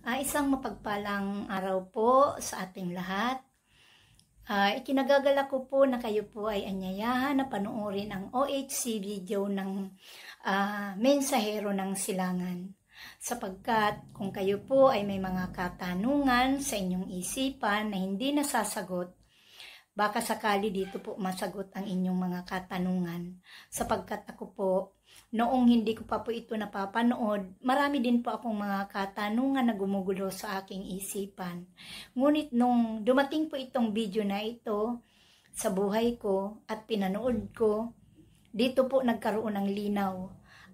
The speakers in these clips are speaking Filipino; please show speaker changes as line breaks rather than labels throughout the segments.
Isang mapagpalang araw po sa ating lahat. Ikinagagalak ko po na kayo po ay anyayahan na panoorin ang OHC video ng Mensahero ng Silangan. Sapagkat kung kayo po ay may mga katanungan sa inyong isipan na hindi nasasagot, baka sakali dito po masagot ang inyong mga katanungan. Sapagkat ako po, noong hindi ko pa po ito napapanood, marami din po akong mga katanungan na gumugulo sa aking isipan. Ngunit nung dumating po itong video na ito sa buhay ko at pinanood ko, dito po nagkaroon ng linaw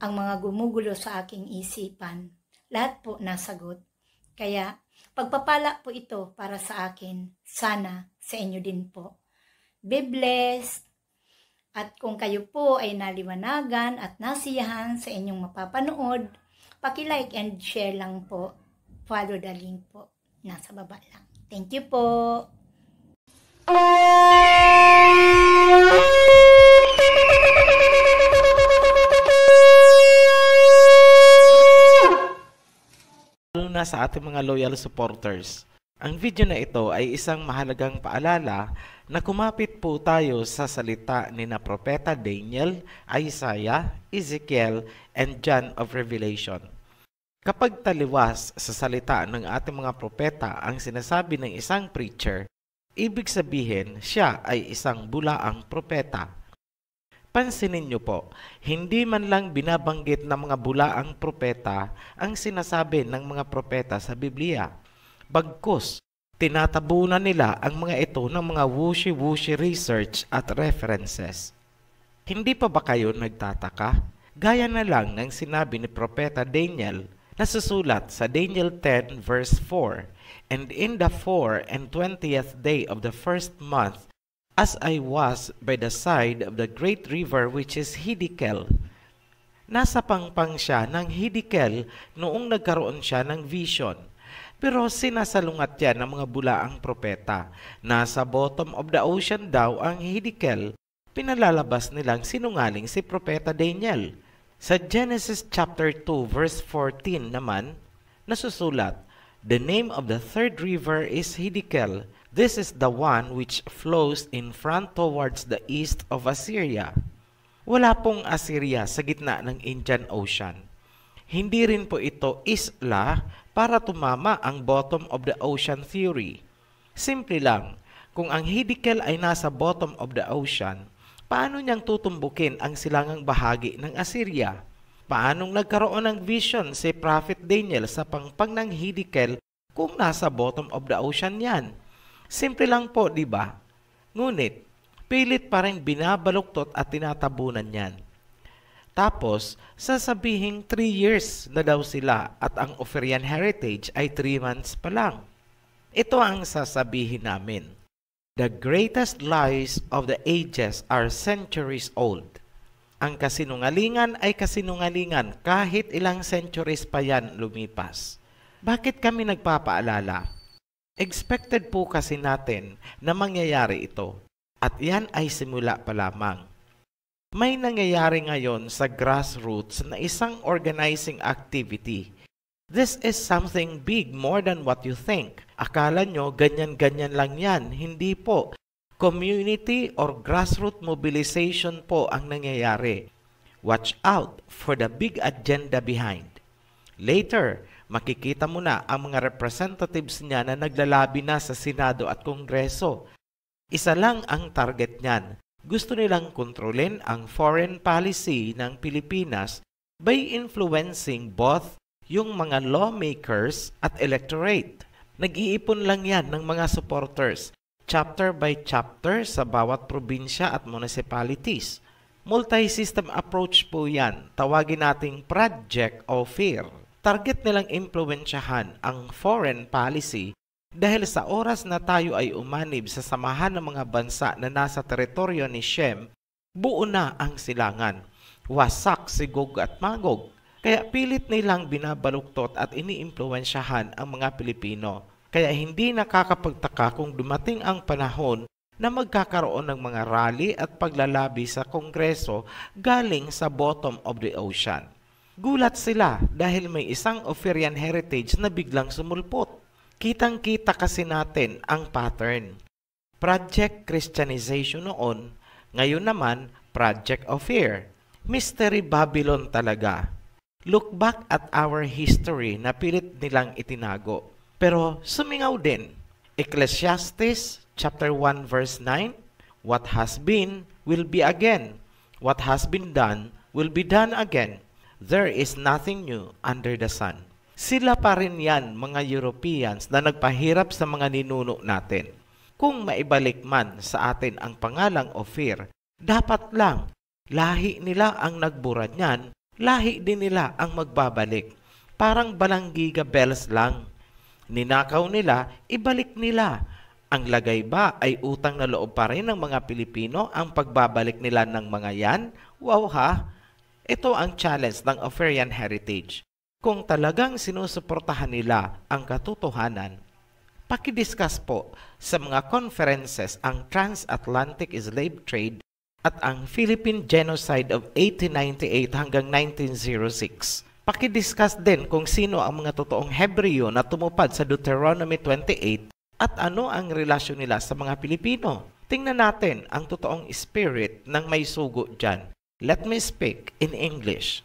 ang mga gumugulo sa aking isipan. Lahat po nasagot. Kaya pagpapala po ito para sa akin. Sana sa inyo din po. Be blessed! At kung kayo po ay naliwanagan at nasiyahan sa inyong mapapanood, paki-like and share lang po. Follow the link po. Nasa baba lang. Thank you po!
Na sa ating mga loyal supporters. Ang video na ito ay isang mahalagang paalala na kumapit po tayo sa salita ni na Propeta Daniel, Isaiah, Ezekiel, and John of Revelation. Kapag taliwas sa salita ng ating mga propeta ang sinasabi ng isang preacher, ibig sabihin siya ay isang bulaang propeta. Pansinin niyo po, hindi man lang binabanggit ng mga bulaang propeta ang sinasabi ng mga propeta sa Biblia. Bagkus, tinatabunan nila ang mga ito ng mga wushy-wushy research at references. Hindi pa ba kayo nagtataka? Gaya na lang ng sinabi ni Propeta Daniel na susulat sa Daniel 10 verse 4, "And in the 24th day of the first month, as I was by the side of the great river which is Hiddekel." Nasa pangpang siya ng Hiddekel noong nagkaroon siya ng vision. Pero sinasalungat yan ng mga bulaang propeta. Nasa bottom of the ocean daw ang Hiddekel. Pinalalabas nilang sinungaling si Propeta Daniel. Sa Genesis chapter 2 verse 14 naman, nasusulat, "The name of the third river is Hiddekel. This is the one which flows in front towards the east of Assyria." Wala pong Assyria sa gitna ng Indian Ocean. Hindi rin po ito isla para tumama ang bottom of the ocean theory. Simple lang, kung ang Hiddekel ay nasa bottom of the ocean, paano niyang tutumbukin ang silangang bahagi ng Assyria? Paanong nagkaroon ng vision si Prophet Daniel sa pangpang ng Hiddekel kung nasa bottom of the ocean yan? Simple lang po, di ba? Ngunit, pilit pa rin binabaluktot at tinatabunan yan. Tapos, sasabihin 3 years na daw sila at ang Ophirian heritage ay 3 months pa lang. Ito ang sasabihin namin. The greatest lies of the ages are centuries old. Ang kasinungalingan ay kasinungalingan kahit ilang centuries pa yan lumipas. Bakit kami nagpapaalala? Expected po kasi natin na mangyayari ito. At yan ay simula pa lamang. May nangyayari ngayon sa grassroots na isang organizing activity. This is something big more than what you think. Akala nyo ganyan-ganyan lang yan. Hindi po. Community or grassroots mobilization po ang nangyayari. Watch out for the big agenda behind. Later, makikita mo na ang mga representatives niya na naglalabi na sa Senado at Kongreso. Isa lang ang target niyan. Gusto nilang kontrolin ang foreign policy ng Pilipinas by influencing both yung mga lawmakers at electorate. Nag-iipon lang yan ng mga supporters, chapter by chapter sa bawat probinsya at municipalities. Multi-system approach po yan, tawagin nating project o FAIR. Target nilang impluwensyahan ang foreign policy dahil sa oras na tayo ay umanib sa samahan ng mga bansa na nasa teritoryo ni Shem, buo na ang silangan. Wasak si Gog at Magog. Kaya pilit nilang binabaluktot at iniimpluwensyahan ang mga Pilipino. Kaya hindi nakakapagtaka kung dumating ang panahon na magkakaroon ng mga rally at paglalabi sa Kongreso galing sa bottom of the ocean. Gulat sila dahil may isang Ophirian heritage na biglang sumulpot. Kitang-kita kasi natin ang pattern. Project Christianization noon, ngayon naman Project Ophir. Mystery Babylon talaga. Look back at our history na pilit nilang itinago. Pero sumingaw din. Ecclesiastes chapter 1 verse 9, what has been will be again. What has been done will be done again. There is nothing new under the sun. Sila pa rin yan, mga Europeans, na nagpahirap sa mga ninuno natin. Kung maibalik man sa atin ang pangalang Ophir, dapat lang, lahi nila ang nagbura niyan, lahi din nila ang magbabalik. Parang balanggiga bells lang. Ninakaw nila, ibalik nila. Ang lagay ba ay utang na loob pa rin ng mga Pilipino ang pagbabalik nila ng mga yan? Wow ha! Ito ang challenge ng Ophirian heritage. Kung talagang sinusuportahan nila ang katotohanan, pakidiscuss po sa mga conferences ang transatlantic slave trade at ang Philippine Genocide of 1898 hanggang 1906. Pakidiscuss din kung sino ang mga totoong Hebreo na tumupad sa Deuteronomy 28 at ano ang relasyon nila sa mga Pilipino. Tingnan natin ang totoong spirit ng may sugo dyan. Let me speak in English.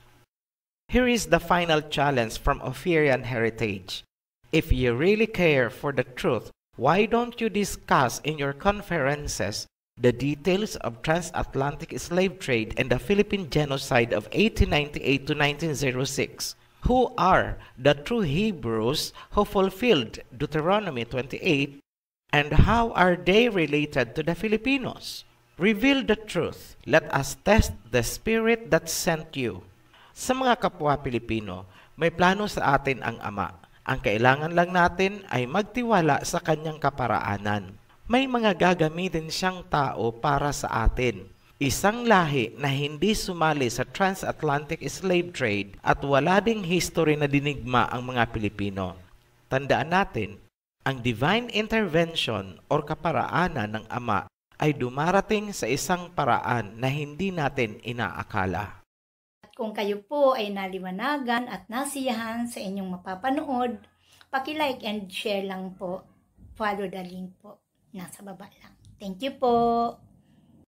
Here is the final challenge from Ophirian heritage. If you really care for the truth, why don't you discuss in your conferences the details of transatlantic slave trade and the Philippine Genocide of 1898 to 1906? Who are the true Hebrews who fulfilled Deuteronomy 28, and how are they related to the Filipinos? Reveal the truth. Let us test the spirit that sent you. Sa mga kapwa Pilipino, may plano sa atin ang Ama. Ang kailangan lang natin ay magtiwala sa kanyang kaparaanan. May mga gagamitin siyang tao para sa atin. Isang lahi na hindi sumali sa transatlantic slave trade at wala ding history na dinigma ang mga Pilipino. Tandaan natin, ang divine intervention o kaparaanan ng Ama ay dumarating sa isang paraan na hindi natin inaakala.
At kung kayo po ay naliwanagan at nasiyahan sa inyong mapapanood, paki-like and share lang po. Follow the link po. Nasa baba lang. Thank you po.